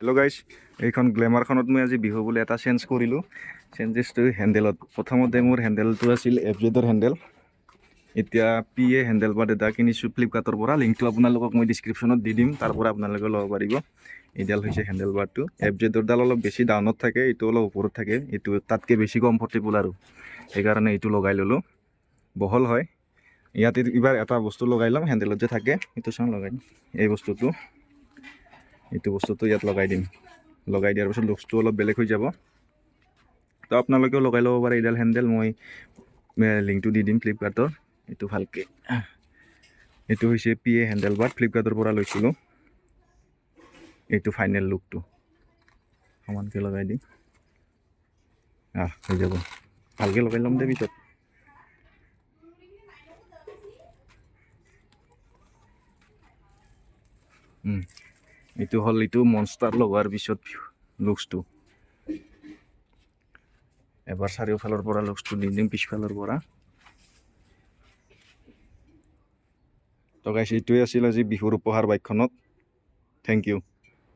Hello' guys, এইখন গ্লেমাৰখনত মই আজি বিহু বুলি এটা চেঞ্জ কৰিলোঁ। চেঞ্জেছটো হেণ্ডেলত। প্ৰথমতে মোৰ হেণ্ডেলটো আছিল এফজেডৰ হেণ্ডেল। এতিয়া পিএ হেণ্ডেল বাৰ এটা কিনিছোঁ ফ্লিপকাৰ্টৰ পৰা। লিংকটো আপোনালোকক মই ডিছক্ৰিপশ্যনত দি দিম, তাৰ পৰা আপোনালোকে ল'ব পাৰিব। এইডাল হৈছে হেণ্ডেল বাৰটো। এফজেডৰডাল অলপ বেছি ডাউনত থাকে, এইটো অলপ ওপৰত থাকে। এইটো তাতকৈ বেছি কমফৰ্টেবল আৰু সেইকাৰণে এইটো লগাই ল'লোঁ। বহল হয়। ইয়াতে এইবাৰ এটা বস্তু লগাই ল'ম, হেণ্ডেলত যে থাকে সেইটো চাওঁ লগাই দিম। এই বস্তুটো ইয়াত লগাই দিম। লগাই দিয়াৰ পিছত লুকছটো অলপ বেলেগ হৈ যাব। তো আপোনালোকেও লগাই ল'ব পাৰে এইডাল হেণ্ডেল। মই লিংকটো দি দিম ফ্লিপকাৰ্টৰ। এইটো ভালকৈ, এইটো হৈছে পিএ হেণ্ডেল বাৰ, ফ্লিপকাৰ্টৰ পৰা লৈছিলোঁ। এইটো ফাইনেল লুকটো সমানকৈ লগাই দিম। হৈ যাব। ভালকৈ লগাই ল'ম দে পিছত। এইটো হ'ল এইটো মনষ্টাৰ লগোৱাৰ পিছত লুকছটো। এবাৰ চাৰিওফালৰ পৰা লুকছটো দি দিম, পিছফালৰ পৰা। তো গাইছ, এইটোৱে আছিল আজি বিহুৰ উপহাৰ বাইকখনত। Thank U.